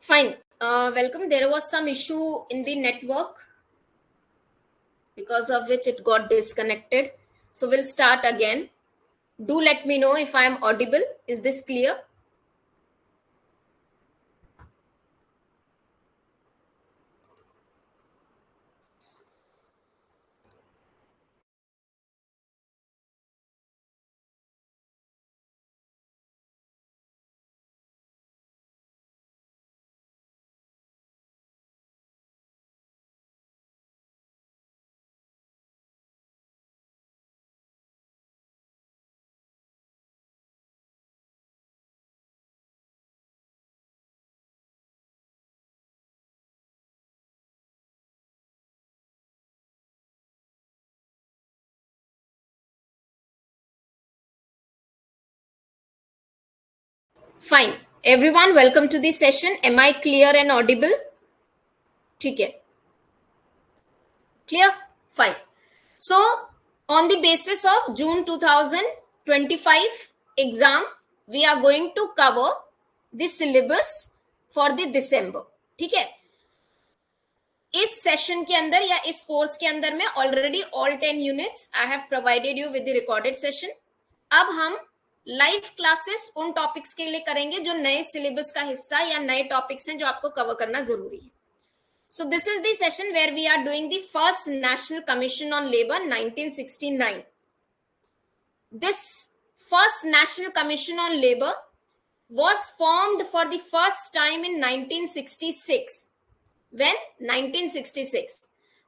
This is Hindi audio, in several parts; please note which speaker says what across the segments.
Speaker 1: Fine. Welcome. There was some issue in the network because of which it got disconnected. So we'll start again. Do let me know if I am audible. Is this clear? Fine. Everyone, welcome to the session. Am I clear and audible? ठीक है. Clear? Fine. So, on the basis of June 2025 exam, we are going to cover the syllabus for the December. ठीक है. इस सेशन के अंदर या इस कोर्स के अंदर में already all 10 units I have provided you with the recorded session. अब हम लाइव क्लासेस उन टॉपिक्स के लिए करेंगे जो नए सिलेबस का हिस्सा या नए टॉपिक्स हैं जो आपको कवर करना जरूरी है. So this is the session where we are doing the first National Commission on Labour 1969. This first National Commission on Labour was formed for the first time in 1966. When 1966.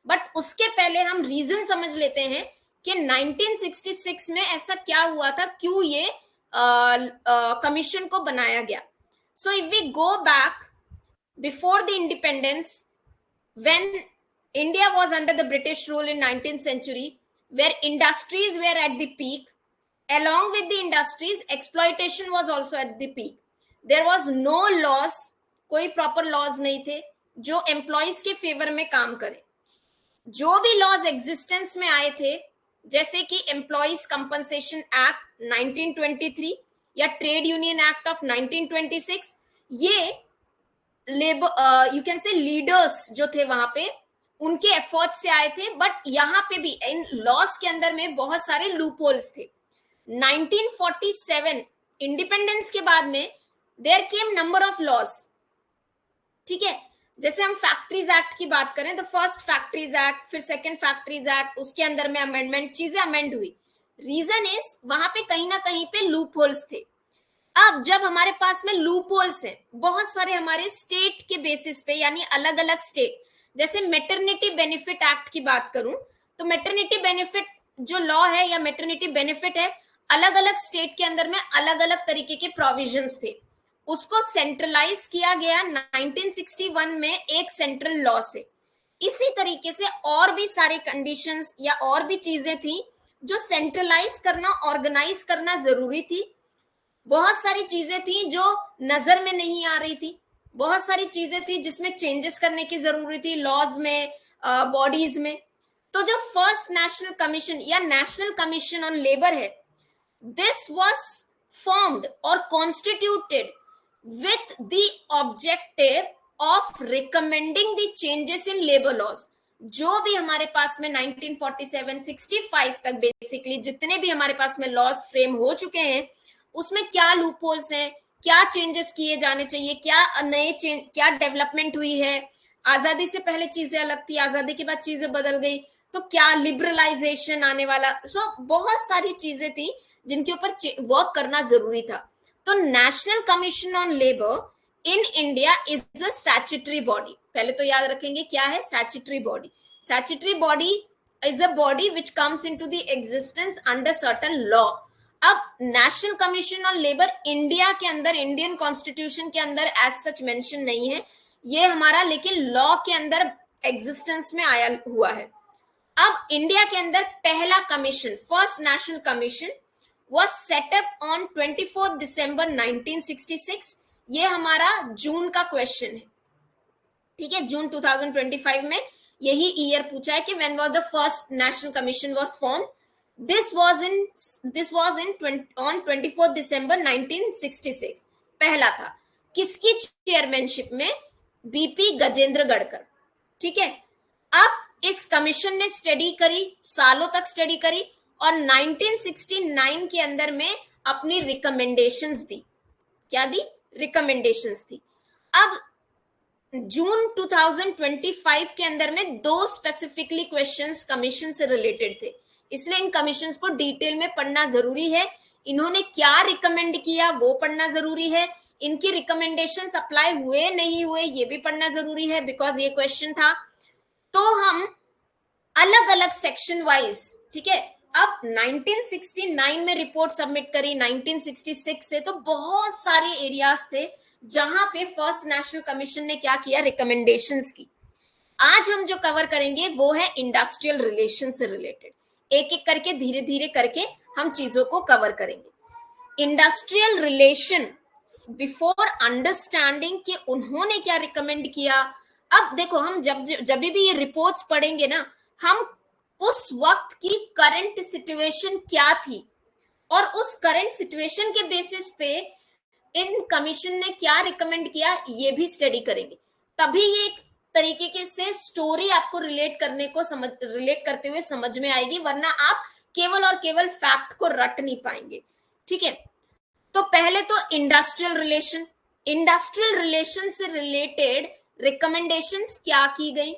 Speaker 1: But उसके पहले हम रीजन समझ लेते हैं कि 1966 में ऐसा क्या हुआ था, क्यों ये कमीशन को बनाया गया. So if we go back before the independence, when India was under the British rule in 19th century, where industries were at the peak, along with the industries, exploitation was also at the peak. There was no laws, कोई proper laws नहीं थे जो एम्प्लॉइज के फेवर में काम करे. जो भी लॉज एग्जिस्टेंस में आए थे, जैसे कि एम्प्लॉइज कंपनसेशन एक्ट 1923 या ट्रेड यूनियन एक्ट ऑफ 1926, ये labour you can say leaders जो थे वहां पे उनके एफर्ट से आए थे. बट यहाँ पे भी इन लॉज के अंदर में बहुत सारे लूप होल्स थे. 1947 इंडिपेंडेंस के बाद में there came number of laws. ठीक है, जैसे हम फैक्ट्रीज एक्ट की बात करें तो फर्स्ट फैक्ट्रीज एक्ट, फिर सेकंड फैक्ट्रीज एक्ट, उसके अंदर में अमेंडमेंट, चीजें अमेंड हुई. रीजन इज वहां पे कहीं ना कहीं पे लूप होल्स थे. अब जब हमारे पास में लूप होल्स हैं बहुत सारे हमारे स्टेट के बेसिस पे, यानी अलग अलग स्टेट, जैसे मैटरनिटी बेनिफिट एक्ट की बात करूं तो मैटरनिटी बेनिफिट जो लॉ है या मैटरनिटी बेनिफिट है, अलग अलग स्टेट के अंदर में अलग अलग तरीके के प्रोविजंस थे. उसको सेंट्रलाइज किया गया 1961 में एक सेंट्रल लॉ से. इसी तरीके से और भी सारे कंडीशंस या और भी चीजें थी जो सेंट्रलाइज करना, ऑर्गेनाइज करना जरूरी थी. बहुत सारी चीजें थी जो नजर में नहीं आ रही थी, बहुत सारी चीजें थी जिसमें चेंजेस करने की जरूरी थी लॉज में, बॉडीज में. तो जो फर्स्ट नेशनल कमीशन या नेशनल कमीशन ऑन लेबर है, दिस वाज फॉर्म्ड और constituted with the objective of recommending the changes in labor laws. जो भी हमारे पास में 1947 65 तक बेसिकली जितने भी हमारे पास में लॉज फ्रेम हो चुके हैं, उसमें क्या लूप होल्स हैं, क्या चेंजेस किए जाने चाहिए, क्या नए चेंज, क्या डेवलपमेंट हुई है. आजादी से पहले चीजें अलग थी, आजादी के बाद चीजें बदल गई, तो क्या लिबरलाइजेशन आने वाला. सो बहुत सारी चीजें थी जिनके ऊपर वर्क करना जरूरी था. तो national commission on labour in India is a statutory body. पहले तो याद रखेंगे क्या है statutory body. Statutory body is a body which comes into the existence under certain law. अब national commission on labour India के अंदर, इंडियन कॉन्स्टिट्यूशन के अंदर एज सच मेंशन नहीं है ये हमारा, लेकिन लॉ के अंदर एग्जिस्टेंस में आया हुआ है. अब इंडिया के अंदर पहला commission, first national commission was set up on 24 December 1966. ये हमारा जून का क्वेश्चन है. ठीक है, जून 2025 में यही ईयर पूछा है कि when was the first national commission was formed. This was on 24 December 1966. पहला था. किसकी चेयरमैनशिप में? बीपी गजेंद्र गढ़कर। ठीक है, अब इस कमीशन ने स्टडी करी, सालों तक स्टडी करी, और 1969 के अंदर में अपनी रिकमेंडेशंस दी। क्या दी? रिकमेंडेशंस दी। अब जून 2025 के अंदर में दो स्पेसिफिकली क्वेश्चंस कमीशन से रिलेटेड थे, इसलिए इन कमीशंस को डिटेल में पढ़ना जरूरी है। इन्होंने क्या रिकमेंड किया वो पढ़ना जरूरी है, इनकी रिकमेंडेशंस अप्लाई हुए नहीं हुए ये भी पढ़ना जरूरी है, बिकॉज ये क्वेश्चन था। तो हम अलग अलग सेक्शन वाइज, ठीक है, अब 1969 में रिपोर्ट सबमिट करी, 1966 से, तो बहुत सारे एरियाज थे जहां पे फर्स्ट नेशनल कमीशन ने क्या किया, रिकमेंडेशंस की। आज हम जो कवर करेंगे वो है इंडस्ट्रियल रिलेशन से रिलेटेड, एक एक करके धीरे धीरे करके हम चीजों को कवर करेंगे। इंडस्ट्रियल रिलेशन बिफोर अंडरस्टैंडिंग कि उन्होंने क्या रिकमेंड किया। अब देखो, हम जब भी ये रिपोर्ट्स पढ़ेंगे ना, हम उस वक्त की करंट सिचुएशन क्या थी और उस करंट सिचुएशन के बेसिस पे इन कमीशन ने क्या रिकमेंड किया ये भी स्टडी करेंगे, तभी ये एक तरीके के से स्टोरी आपको रिलेट करते हुए समझ में आएगी, वरना आप केवल और केवल फैक्ट को रट नहीं पाएंगे। ठीक है, तो पहले तो इंडस्ट्रियल रिलेशन से रिलेटेड रिकमेंडेशंस क्या की गई।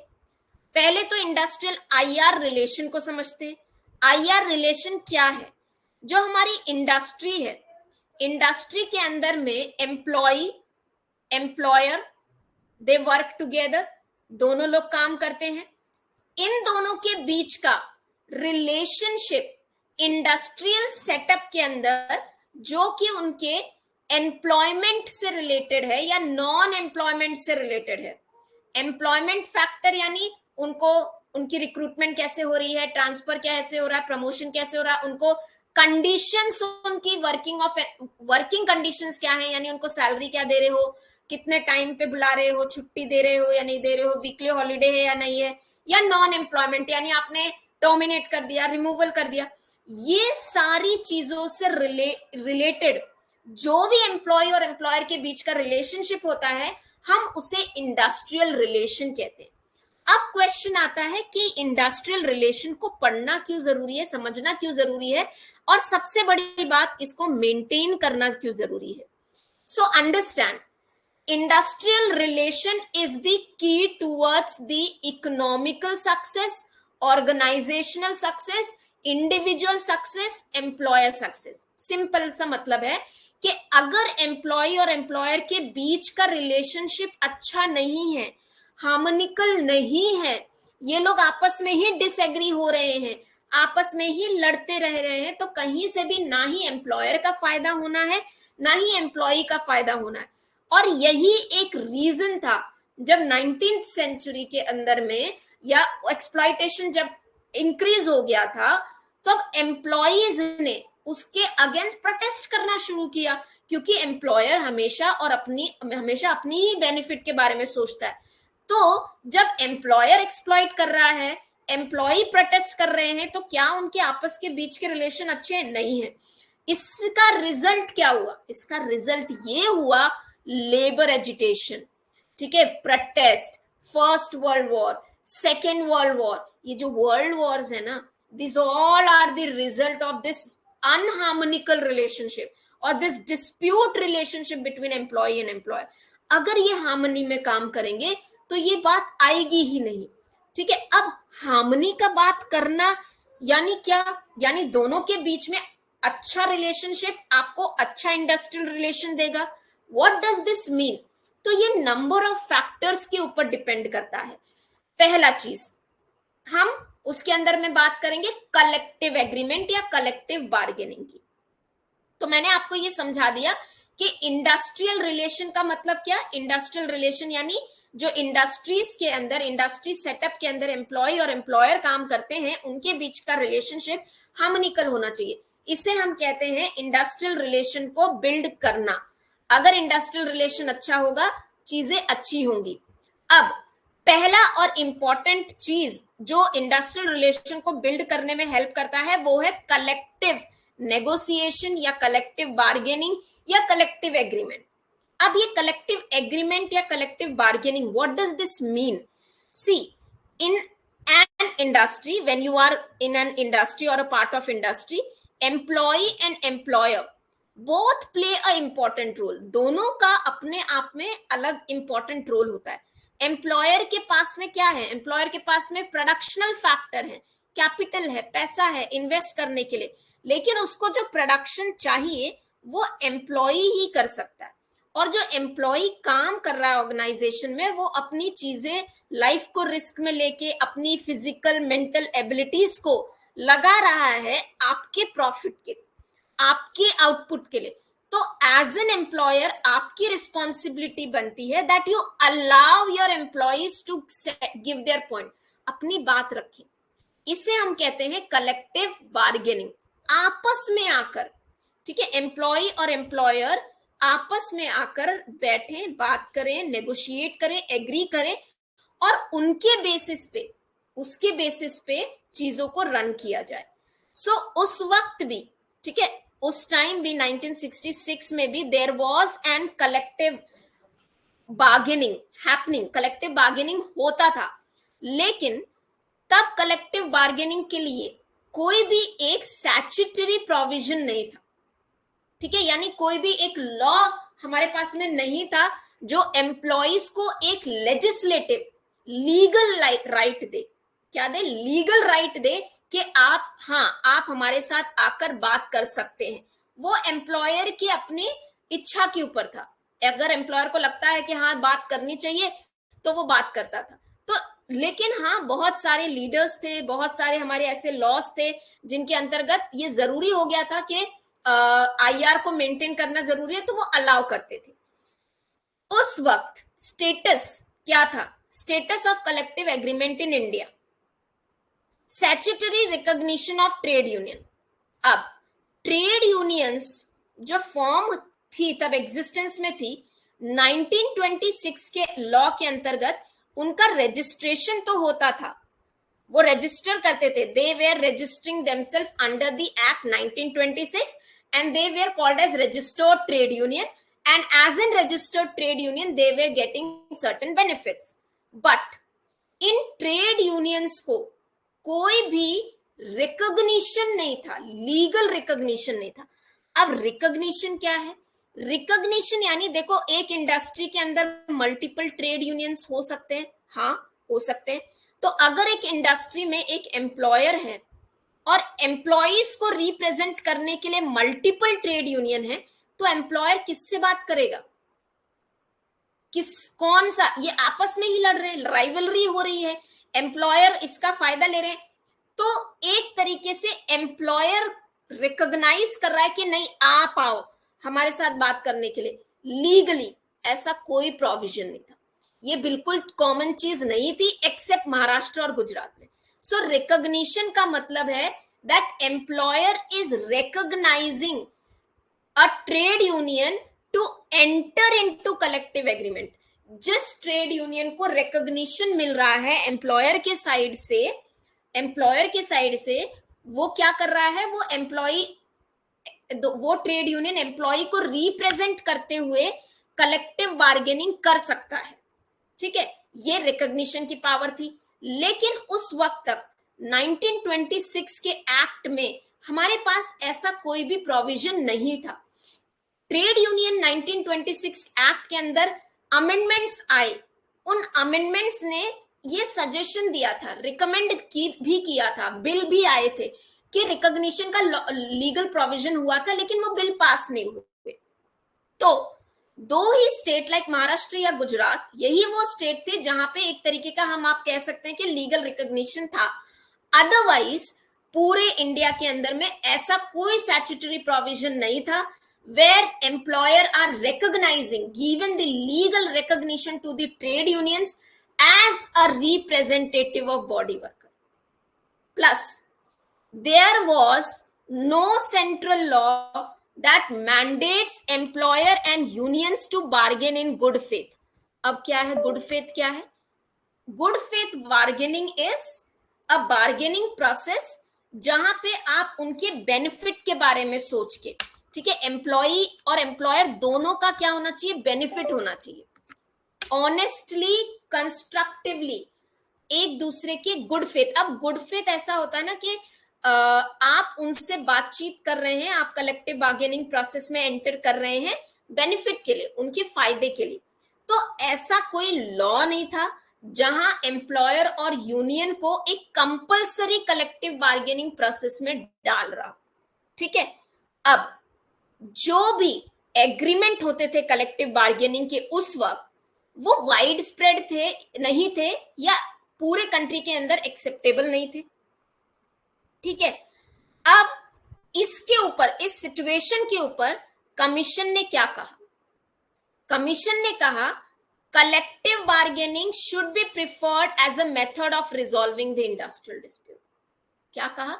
Speaker 1: पहले तो इंडस्ट्रियल आईआर रिलेशन को समझते हैं। आईआर रिलेशन क्या है? जो हमारी इंडस्ट्री है, इंडस्ट्री के अंदर में एम्प्लॉयर दे वर्क टुगेदर, दोनों लोग काम करते हैं। इन दोनों के बीच का रिलेशनशिप इंडस्ट्रियल सेटअप के अंदर, जो कि उनके एम्प्लॉयमेंट से रिलेटेड है या नॉन एम्प्लॉयमेंट से रिलेटेड है। एम्प्लॉयमेंट फैक्टर यानी उनकी रिक्रूटमेंट कैसे हो रही है, ट्रांसफर कैसे हो रहा है, प्रमोशन कैसे हो रहा है, उनको कंडीशंस, उनकी वर्किंग कंडीशंस क्या है, यानी उनको सैलरी क्या दे रहे हो, कितने टाइम पे बुला रहे हो, छुट्टी दे रहे हो या नहीं दे रहे हो, वीकली हॉलीडे है या नहीं है, या नॉन एम्प्लॉयमेंट यानी आपने टर्मिनेट कर दिया, रिमूवल कर दिया। ये सारी चीजों से रिलेटेड जो भी एम्प्लॉय और एम्प्लॉयर के बीच का रिलेशनशिप होता है, हम उसे इंडस्ट्रियल रिलेशन कहते हैं। अब क्वेश्चन आता है कि इंडस्ट्रियल रिलेशन को पढ़ना क्यों जरूरी है, समझना क्यों जरूरी है, और सबसे बड़ी बात, इसको मेंटेन करना क्यों जरूरी है। So understand, industrial relation is the key towards the economical success, organisational success, individual success, employer success. Simple सा मतलब है कि अगर एम्प्लॉय और एम्प्लॉयर के बीच का रिलेशनशिप अच्छा नहीं है, हार्मोनिकल नहीं है, ये लोग आपस में ही डिसएग्री हो रहे हैं, आपस में ही लड़ते रह रहे हैं, तो कहीं से भी ना ही एम्प्लॉयर का फायदा होना है ना ही एम्प्लॉय का फायदा होना है। और यही एक रीजन था जब 19th सेंचुरी के अंदर में या एक्सप्लॉयटेशन जब इंक्रीज हो गया था, तब एम्प्लॉयज ने उसके अगेंस्ट प्रोटेस्ट करना शुरू किया, क्योंकि एम्प्लॉयर हमेशा अपनी ही बेनिफिट के बारे में सोचता है। तो जब एम्प्लॉयर एक्सप्लॉइट कर रहा है, एम्प्लॉय प्रोटेस्ट कर रहे हैं, तो क्या उनके आपस के बीच के रिलेशन अच्छे नहीं है? इसका रिजल्ट क्या हुआ? इसका रिजल्ट ये हुआ, लेबर एजिटेशन, ठीक है, protest, first world war, second world war. ये जो वर्ल्ड वॉर्स है ना, this all are the result of this unharmonical relationship और this dispute relationship between employ and employer. अगर ये हार्मनी में काम करेंगे तो ये बात आएगी ही नहीं। ठीक है, अब हार्मनी का बात करना यानी क्या? यानी दोनों के बीच में अच्छा रिलेशनशिप आपको अच्छा इंडस्ट्रियल रिलेशन देगा। What does this mean? तो ये नंबर ऑफ फैक्टर्स के ऊपर डिपेंड करता है। पहला चीज, हम उसके अंदर में बात करेंगे कलेक्टिव एग्रीमेंट या कलेक्टिव बार्गेनिंग की। तो मैंने आपको ये समझा दिया कि इंडस्ट्रियल रिलेशन का मतलब क्या। इंडस्ट्रियल रिलेशन यानी जो इंडस्ट्रीज के अंदर, इंडस्ट्री सेटअप के अंदर एम्प्लॉय और एम्प्लॉयर काम करते हैं, उनके बीच का रिलेशनशिप हार्मोनिकल होना चाहिए। इसे हम कहते हैं इंडस्ट्रियल रिलेशन को बिल्ड करना। अगर इंडस्ट्रियल रिलेशन अच्छा होगा, चीजें अच्छी होंगी। अब पहला और इंपॉर्टेंट चीज जो इंडस्ट्रियल रिलेशन को बिल्ड करने में हेल्प करता है, वो है कलेक्टिव नेगोशिएशन या कलेक्टिव बार्गेनिंग या कलेक्टिव एग्रीमेंट। अब ये कलेक्टिव एग्रीमेंट या collective bargaining, what does this mean? See, in an industry, when you are in an industry और a part of industry, employ and employer both play a important role. दोनों का अपने आप में अलग इंपॉर्टेंट रोल होता है। एम्प्लॉयर के पास में क्या है? एम्प्लॉयर के पास में प्रोडक्शनल फैक्टर है, कैपिटल है, पैसा है इन्वेस्ट करने के लिए, लेकिन उसको जो प्रोडक्शन चाहिए वो एम्प्लॉय ही कर सकता है। और जो एम्प्लॉय काम कर रहा है ऑर्गेनाइजेशन में, वो अपनी चीजें लाइफ को रिस्क में लेके अपनी फिजिकल मेंटल एबिलिटीज को लगा रहा है आपके प्रॉफिट के, आपके आउटपुट के लिए। तो एज एन एम्प्लॉयर आपकी रिस्पॉन्सिबिलिटी बनती है that you allow your employees to give their point, अपनी बात रखें। इसे हम कहते हैं कलेक्टिव बार्गेनिंग। आपस में आकर, ठीक है, एम्प्लॉय और एम्प्लॉयर आपस में आकर बैठे, बात करें, नेगोशिएट करें, एग्री करें, और उनके बेसिस पे, उसके बेसिस पे चीजों को रन किया जाए। सो उस वक्त भी, ठीक है, उस टाइम भी 1966 में भी there was an collective bargaining happening, collective bargaining होता था। लेकिन तब कलेक्टिव बार्गेनिंग के लिए कोई भी एक स्टैट्यूटरी प्रोविजन नहीं था, ठीक है, यानी कोई भी एक लॉ हमारे पास में नहीं था जो एम्प्लॉइज को एक लेजिस्लेटिव लीगल राइट दे। क्या दे? लीगल राइट दे कि आप, हाँ, आप हमारे साथ आकर बात कर सकते हैं। वो एम्प्लॉयर की अपनी इच्छा के ऊपर था। अगर एम्प्लॉयर को लगता है कि हाँ बात करनी चाहिए तो वो बात करता था। तो लेकिन हाँ, बहुत सारे लीडर्स थे, बहुत सारे हमारे ऐसे लॉज थे जिनके अंतर्गत ये जरूरी हो गया था कि आईआर को मेंटेन करना जरूरी है, तो वो अलाउ करते थे। उस वक्त स्टेटस क्या था? Status of collective agreement in India, statutory recognition of trade union. अब ट्रेड यूनियंस जो फॉर्म थी तब एग्जिस्टेंस में थी, 1926 के लॉ के अंतर्गत उनका रजिस्ट्रेशन तो होता था, वो रजिस्टर करते थे, they were registering themselves under the act 1926 and they were called as registered trade union, and as in registered trade union they were getting certain benefits, but in trade unions को कोई भी रिकॉग्निशन नहीं था, लीगल रिकॉग्निशन नहीं था। अब रिकॉग्निशन क्या है? रिकॉग्निशन यानी देखो, एक इंडस्ट्री के अंदर मल्टीपल ट्रेड यूनियंस हो सकते हैं, हाँ हो सकते हैं। तो अगर एक इंडस्ट्री में एक एम्प्लॉयर है और एम्प्लॉइज को रिप्रेजेंट करने के लिए मल्टीपल ट्रेड यूनियन है, तो एम्प्लॉयर किससे बात करेगा? कौन सा? ये आपस में ही लड़ रहे हैं, राइवलरी हो रही है, एम्प्लॉयर इसका फायदा ले रहे हैं। तो एक तरीके से एम्प्लॉयर रिकॉग्नाइज कर रहा है कि नहीं, आप आओ हमारे साथ बात करने के लिए। लीगली ऐसा कोई प्रोविजन नहीं था, ये बिल्कुल कॉमन चीज नहीं थी एक्सेप्ट महाराष्ट्र और गुजरात में। सो रिकॉग्निशन का मतलब है that employer is recognising a trade union to enter into collective agreement. जिस ट्रेड यूनियन को रिकॉग्निशन मिल रहा है एम्प्लॉयर के साइड से, वो क्या कर रहा है? वो एम्प्लॉय, वो ट्रेड यूनियन एम्प्लॉय को रिप्रेजेंट करते हुए कलेक्टिव बार्गेनिंग कर सकता है, ठीक है, ये रिकॉग्निशन की पावर थी। लेकिन उस वक्त तक 1926 के एक्ट में हमारे पास ऐसा कोई भी प्रोविजन नहीं था। ट्रेड यूनियन 1926 एक्ट के अंदर अमेंडमेंट्स आए, उन अमेंडमेंट्स ने ये सजेशन दिया था, रिकमेंड भी किया था, बिल भी आए थे कि रिकॉग्निशन का लीगल प्रोविजन हुआ था, लेकिन वो बिल पास नहीं हुए। तो दो ही स्टेट लाइक महाराष्ट्र या गुजरात, यही वो स्टेट थे जहां पे एक तरीके का हम आप कह सकते हैं कि लीगल रिकॉग्निशन था। अदरवाइज पूरे इंडिया के अंदर में ऐसा कोई स्टैट्यूटरी प्रोविजन नहीं था where employer are recognizing, given the legal recognition to the trade unions as a representative of body worker. Plus, there was no central law that mandates employer and unions to bargain in good faith. अब क्या है good faith? क्या है good faith? bargaining is a bargaining process जहां पे आप उनके बेनिफिट के बारे में सोच के, ठीक है, एम्प्लॉई और एम्प्लॉयर दोनों का क्या होना चाहिए, बेनिफिट होना चाहिए, ऑनेस्टली, कंस्ट्रक्टिवली, एक दूसरे की गुड फेथ। अब गुड फेथ ऐसा होता है ना कि आप उनसे बातचीत कर रहे हैं, आप कलेक्टिव बार्गेनिंग प्रोसेस में एंटर कर रहे हैं बेनिफिट के लिए, उनके फायदे के लिए। तो ऐसा कोई लॉ नहीं था जहां एम्प्लॉयर और यूनियन को एक कंपल्सरी कलेक्टिव बार्गेनिंग प्रोसेस में डाल रहा। ठीक है, अब जो भी एग्रीमेंट होते थे कलेक्टिव बार्गेनिंग के उस वक्त, वो वाइड स्प्रेड थे, नहीं थे, या पूरे कंट्री के अंदर एक्सेप्टेबल नहीं थे। ठीक है, अब इसके ऊपर, इस सिचुएशन के ऊपर कमीशन ने क्या कहा? कमीशन ने कहा collective bargaining should be preferred as a method of resolving the industrial dispute. क्या कहा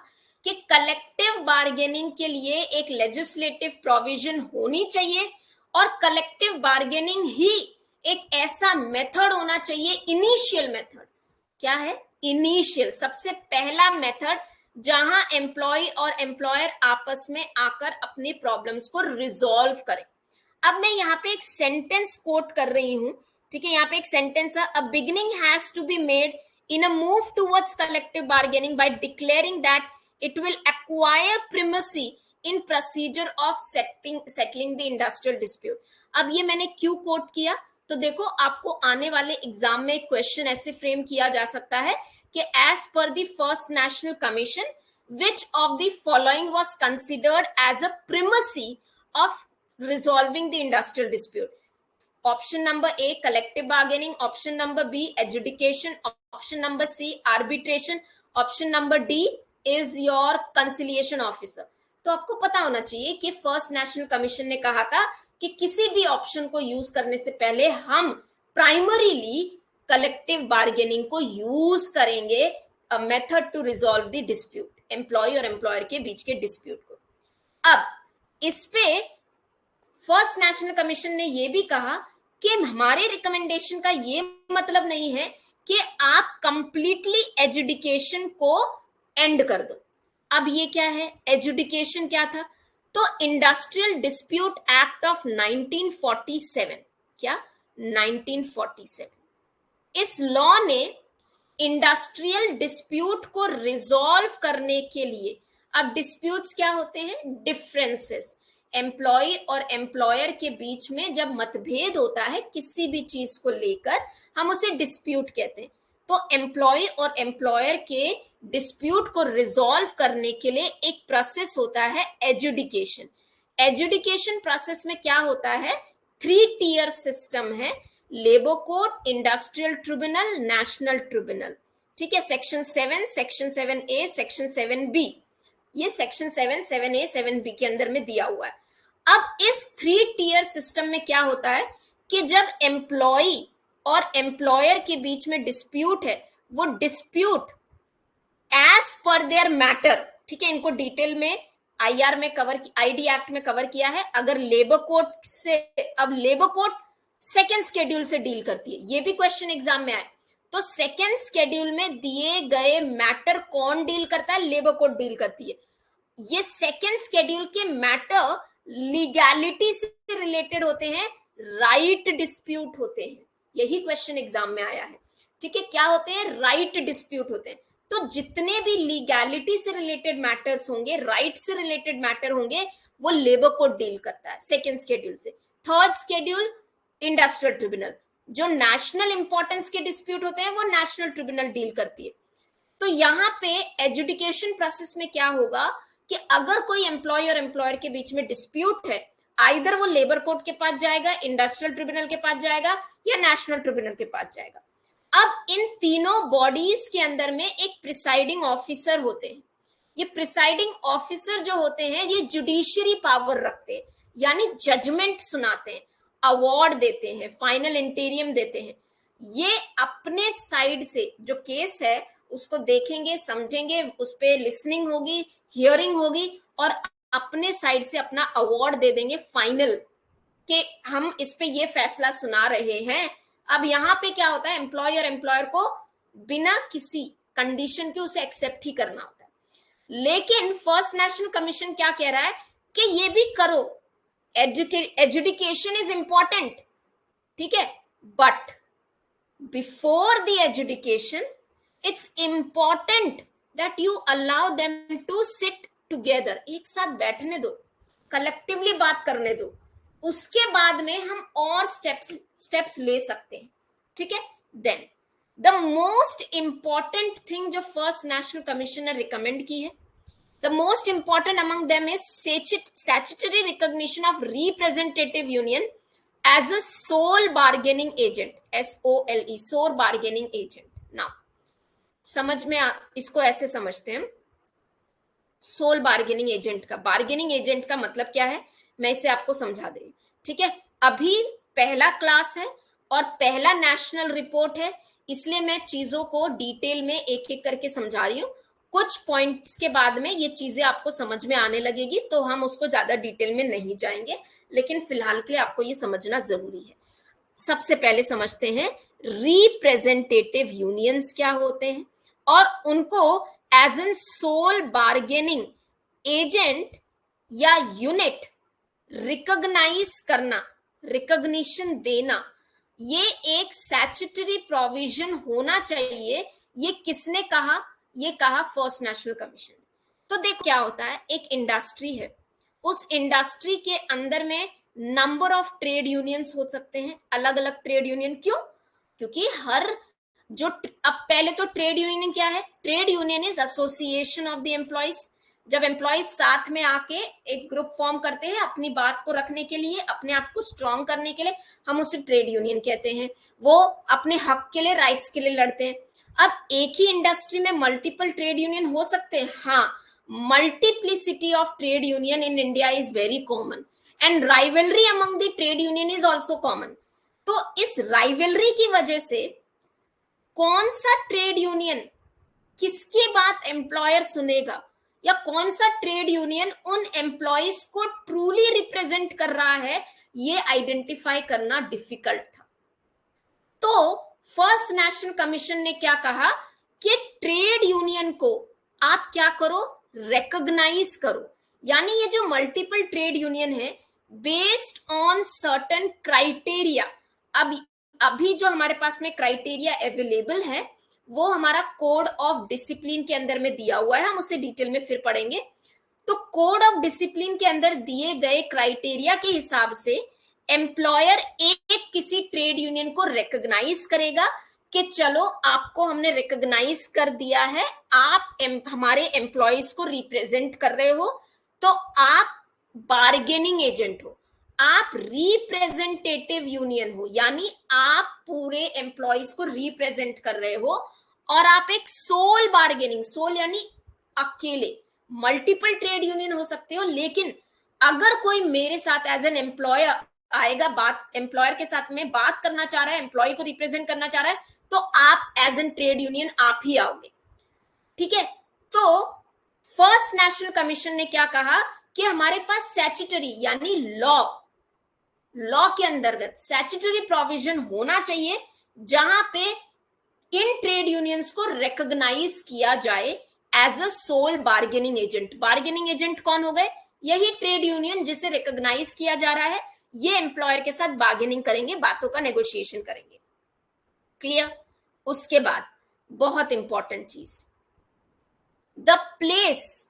Speaker 1: कि कलेक्टिव बार्गेनिंग के लिए एक लेजिस्लेटिव प्रोविजन होनी चाहिए, और कलेक्टिव बार्गेनिंग ही एक ऐसा मेथड होना चाहिए, इनिशियल मेथड। क्या है? इनिशियल, सबसे पहला मेथड जहां एम्प्लॉय और एम्प्लॉयर आपस में आकर अपने प्रॉब्लम्स को रिजॉल्व करें। अब मैं यहाँ पे एक सेंटेंस कोट कर रही हूं। ठीक है, यहाँ पे एक सेंटेंस है, a beginning has to be made in a move towards collective bargaining by declaring that it will acquire primacy in procedure of settling the industrial dispute। अब ये मैंने क्यों कोट किया? तो देखो, आपको आने वाले एग्जाम में क्वेश्चन ऐसे फ्रेम किया जा सकता है कि एज पर the first national commission which of the following was considered as a primacy of resolving the industrial dispute? Option number A, collective bargaining. Option number B, adjudication. Option number C, arbitration. Option number D is your conciliation officer। तो आपको पता होना चाहिए कि फर्स्ट नेशनल कमीशन ने कहा था कि किसी भी ऑप्शन को यूज करने से पहले हम प्राइमरीली कलेक्टिव बार्गेनिंग को यूज करेंगे, a method to resolve the dispute, employee और एम्प्लॉयर के बीच के डिस्प्यूट को। अब इस पे फर्स्ट नेशनल कमीशन ने यह भी कहा कि हमारे रिकमेंडेशन का ये मतलब नहीं है कि आप कंप्लीटली एजुडिकेशन को एंड कर दो। अब ये क्या है? एजुडिकेशन क्या था? तो इंडस्ट्रियल डिस्प्यूट एक्ट ऑफ 1947, क्या 1947, इस लॉ ने इंडस्ट्रियल डिस्प्यूट को रिजॉल्व करने के लिए, अब डिस्प्यूट्स क्या होते हैं? डिफरेंसेस, एम्प्लॉय और एम्प्लॉयर के बीच में जब मतभेद होता है किसी भी चीज को लेकर, हम उसे डिस्प्यूट कहते हैं। तो एम्प्लॉय और एम्प्लॉयर के डिस्प्यूट को रिजॉल्व करने के लिए एक प्रोसेस होता है एजुडिकेशन। एजुडिकेशन प्रोसेस में क्या होता है? 3 टियर सिस्टम है, labour court, industrial tribunal, national tribunal. ठीक है, section 7, section 7A, section 7B, ये सेक्शन 7, 7A, 7B के अंदर में दिया हुआ है। अब इस 3 टियर सिस्टम में क्या होता है कि जब एम्प्लॉय और एम्प्लॉयर के बीच में डिस्प्यूट है, वो dispute as per their matter, ठीक है, इनको डिटेल में आईआर में कवर, आईडी एक्ट में कवर किया है। अगर लेबर कोर्ट से, अब लेबर कोर्ट सेकेंड शेड्यूल से डील करती है, ये भी क्वेश्चन एग्जाम में आए, तो सेकेंड शेड्यूल में दिए गए मैटर कौन डील करता है? लेबर कोर्ट डील करती है। ये सेकेंड शेड्यूल के मैटर लीगैलिटी से रिलेटेड होते हैं, राइट डिस्प्यूट होते हैं, यही क्वेश्चन एग्जाम में आया है। ठीक है, क्या होते हैं? राइट डिस्प्यूट होते हैं। तो जितने भी लीगैलिटी से रिलेटेड मैटर्स होंगे, राइट से रिलेटेड मैटर होंगे, वो लेबर कोर्ट डील करता है सेकेंड शेड्यूल से। थर्ड शेड्यूल इंडस्ट्रियल ट्रिब्यूनल, जो नेशनल इंपॉर्टेंस के डिस्प्यूट होते हैं वो नेशनल ट्रिब्यूनल डील करती है। तो यहाँ पे एजुडिकेशन प्रोसेस में क्या होगा कि अगर कोई एम्प्लॉय और एम्प्लॉयर के बीच में डिस्प्यूट है, आइदर वो लेबर कोर्ट के पास जाएगा, इंडस्ट्रियल ट्रिब्यूनल के पास जाएगा, या नेशनल ट्रिब्यूनल के पास जाएगा। अब इन तीनों बॉडीज के अंदर में एक प्रिसाइडिंग ऑफिसर होते हैं। ये प्रिसाइडिंग ऑफिसर जो होते हैं, ये जुडिशियरी पावर रखते हैं, यानी जजमेंट सुनाते हैं, अवार्ड देते हैं, फाइनल इंटीरियम देते हैं। ये अपने साइड से जो केस है उसको देखेंगे, समझेंगे, उस पर लिसनिंग होगी, हियरिंग होगी, और अपने साइड से अपना अवार्ड दे देंगे फाइनल, कि हम इस पे ये फैसला सुना रहे हैं। अब यहाँ पे क्या होता है? एम्प्लॉय और एम्प्लॉयर को बिना किसी कंडीशन के उसे एक्सेप्ट ही करना होता है। लेकिन फर्स्ट नेशनल कमीशन क्या कह रहा है कि ये भी करो, एजुकेशन इज इंपॉर्टेंट, ठीक है, but before the education it's important that you allow them to sit together, एक साथ बैठने दो, कलेक्टिवली बात करने दो, उसके बाद में हम और स्टेप्स ले सकते हैं, ठीक है। Then the most important thing जो फर्स्ट नेशनल कमीशन ने रिकमेंड की है, the most important among them is statutory recognition of representative union as a sole bargaining agent, SOLE, sole bargaining agent. now समझ में इसको ऐसे समझते हैं, सोल बार्गेनिंग एजेंट का, बार्गेनिंग एजेंट का मतलब क्या है, मैं इसे आपको समझा दे रही, ठीक है। अभी पहला क्लास है और पहला नेशनल रिपोर्ट है, इसलिए मैं चीजों को डिटेल में एक एक करके समझा रही हूँ। कुछ पॉइंट्स के बाद में ये चीजें आपको समझ में आने लगेगी, तो हम उसको ज्यादा डिटेल में नहीं जाएंगे, लेकिन फिलहाल के लिए आपको ये समझना जरूरी है। सबसे पहले समझते हैं रिप्रेजेंटेटिव यूनियंस क्या होते हैं और उनको as an sole bargaining agent या यूनिट रिकॉग्नाइज करना, रिकॉग्निशन देना, ये एक स्टैट्यूटरी प्रोविजन होना चाहिए। ये किसने कहा, ये कहा फर्स्ट नेशनल कमीशन। तो देखो क्या होता है, एक इंडस्ट्री है, उस इंडस्ट्री के अंदर में नंबर ऑफ ट्रेड यूनियंस हो सकते हैं, अलग अलग ट्रेड यूनियन। क्यों? क्योंकि हर जो, अब पहले तो ट्रेड यूनियन क्या है, trade union is association of the employees. जब एम्प्लॉइज साथ में आके एक ग्रुप फॉर्म करते हैं अपनी बात को रखने के लिए, अपने आप को स्ट्रॉन्ग करने के लिए, हम उसे ट्रेड यूनियन कहते हैं। वो अपने हक के लिए, राइट्स के लिए लड़ते हैं। अब एक ही इंडस्ट्री में मल्टीपल ट्रेड यूनियन हो सकते हैं, हाँ, multiplicity of trade union in India is very common and rivalry among the trade union is also common. तो इस राइवलरी की वजह से कौन सा ट्रेड यूनियन किसकी बात एम्प्लॉयर सुनेगा, या कौन सा ट्रेड यूनियन उन एम्प्लॉइज को ट्रूली रिप्रेजेंट कर रहा है, ये आइडेंटिफाई करना डिफिकल्ट था। तो फर्स्ट नेशनल कमीशन ने क्या कहा कि ट्रेड यूनियन को आप क्या करो, रिकॉग्नाइज करो। यानी ये जो मल्टीपल ट्रेड यूनियन है, बेस्ड ऑन सर्टेन क्राइटेरिया, अभी जो हमारे पास में क्राइटेरिया अवेलेबल है वो हमारा कोड ऑफ डिसिप्लिन के अंदर में दिया हुआ है, हम उसे डिटेल में फिर पढ़ेंगे। तो कोड ऑफ डिसिप्लिन के अंदर दिए गए क्राइटेरिया के हिसाब से एम्प्लॉयर एक किसी ट्रेड यूनियन को रिकॉग्नाइज करेगा कि चलो आपको हमने रिकॉग्नाइज कर दिया है, आप हमारे एम्प्लॉयज को रिप्रेजेंट कर रहे हो, तो आप बार्गेनिंग एजेंट हो, आप रिप्रेजेंटेटिव यूनियन हो, यानी आप पूरे एम्प्लॉयज को रिप्रेजेंट कर रहे हो, और आप एक सोल बार्गेनिंग, सोल यानी अकेले, मल्टीपल ट्रेड यूनियन हो सकते हो, लेकिन अगर कोई मेरे साथ एज एन एम्प्लॉयर आएगा, बात एम्प्लॉयर के साथ में बात करना चाह रहा है, एम्प्लॉय को रिप्रेजेंट करना चाह रहा है, तो आप एज एन ट्रेड यूनियन आप ही आओगे, ठीक है। तो फर्स्ट नेशनल कमीशन ने क्या कहा कि हमारे पास स्टैट्यूटरी यानी लॉ के अंतर्गत स्टैट्यूटरी प्रोविजन होना चाहिए जहां पे इन ट्रेड यूनियंस को रिकॉग्नाइज किया जाए as a sole bargaining agent. Bargaining agent कौन हो गए? यही ट्रेड यूनियन जिसे रिकॉग्नाइज किया जा रहा है, ये एम्प्लॉयर के साथ बार्गेनिंग करेंगे, बातों का नेगोशिएशन करेंगे। क्लियर? उसके बाद बहुत इंपॉर्टेंट चीज, the place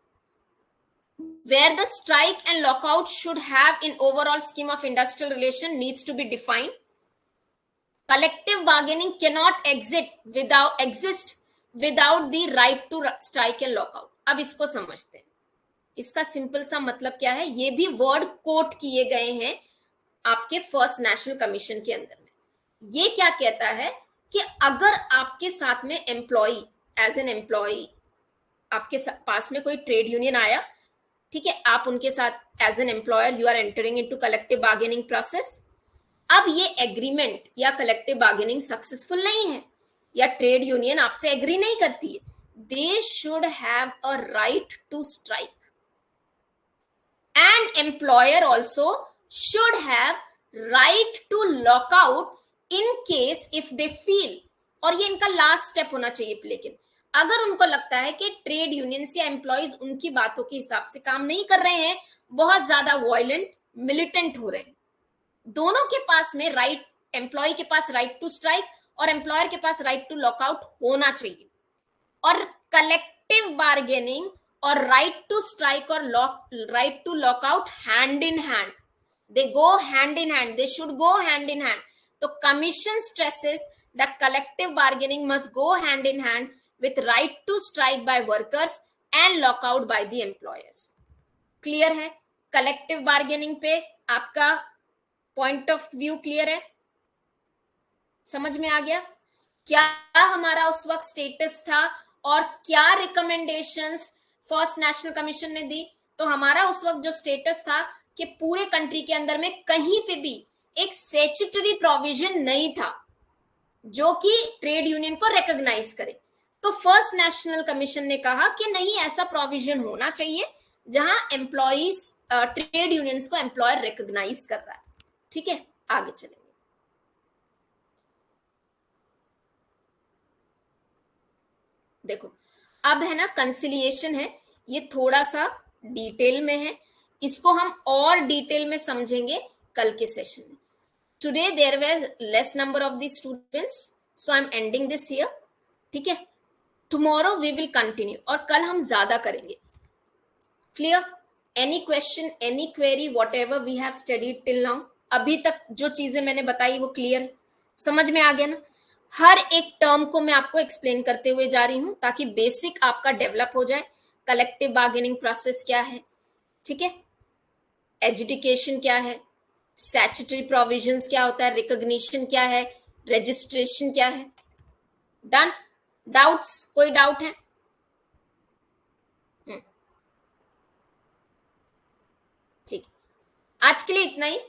Speaker 1: where the strike and lockout should have in overall scheme of industrial relation needs to be defined. Collective bargaining cannot exist without the right to strike and lockout. अब इसको समझते हैं, इसका सिंपल सा मतलब क्या है, ये भी वर्ड कोट किए गए हैं आपके फर्स्ट नेशनल कमीशन के अंदर में। ये क्या कहता है कि अगर आपके साथ में एम्प्लॉई, एज एन एम्प्लॉई आपके पास में कोई ट्रेड यूनियन आया, ठीक है, आप उनके साथ as an employer you are entering into collective bargaining process. अब ये एग्रीमेंट या कलेक्टिव बार्गेनिंग सक्सेसफुल नहीं है, या ट्रेड यूनियन आपसे एग्री नहीं करती है, they should have a right to strike and employer also should have right to lockout in case if they feel, और ये इनका लास्ट स्टेप होना चाहिए, लेकिन अगर उनको लगता है कि ट्रेड यूनियंस या एम्प्लॉयज उनकी बातों के हिसाब से काम नहीं कर रहे हैं, बहुत ज्यादा वायलेंट मिलिटेंट हो रहे हैं, दोनों के पास में राइट, एम्प्लॉय के पास राइट टू स्ट्राइक और एम्प्लॉयर के पास राइट टू लॉकआउट होना चाहिए। और कलेक्टिव बार्गेनिंग और राइट टू स्ट्राइक और right to lockout hand in hand, they go hand in hand, they should go hand in hand. So commission stresses that collective bargaining must go hand in hand with right to strike by workers and lockout by the employers. Clear है? कलेक्टिव बार्गेनिंग पे आपका पॉइंट ऑफ व्यू क्लियर है? समझ में आ गया क्या हमारा उस वक्त स्टेटस था और क्या रिकमेंडेशंस फर्स्ट नेशनल कमीशन ने दी? तो हमारा उस वक्त जो स्टेटस था कि पूरे कंट्री के अंदर में कहीं पे भी एक स्टैट्यूटरी प्रोविजन नहीं था जो कि ट्रेड यूनियन को रिकॉग्नाइज करे। तो फर्स्ट नेशनल कमीशन ने कहा कि नहीं, ऐसा प्रोविजन होना चाहिए जहां एम्प्लॉइज ट्रेड यूनियंस को एम्प्लॉयर रिकॉग्नाइज कर रहा है। ठीक है, आगे चलेंगे। देखो अब है ना कंसिलिएशन है, ये थोड़ा सा डिटेल में है, इसको हम और डिटेल में समझेंगे कल के सेशन में। Today there was less number of the students, so I am ending this here. ठीक है, टुमारो वी विल कंटिन्यू, और कल हम ज्यादा करेंगे। Clear? Any question, any query, whatever we have studied till now, अभी तक जो चीजें मैंने बताई वो क्लियर है, समझ में आ गया ना? हर एक टर्म को मैं आपको एक्सप्लेन करते हुए जा रही हूं ताकि बेसिक आपका डेवलप हो जाए। कलेक्टिव बार्गेनिंग प्रोसेस क्या है, ठीक है, एजुकेशन क्या है, स्टैट्यूटरी प्रोविजंस क्या होता है, रिकॉग्निशन क्या है, रजिस्ट्रेशन क्या है। डन? डाउट्स? कोई डाउट है? ठीक, आज के लिए इतना ही।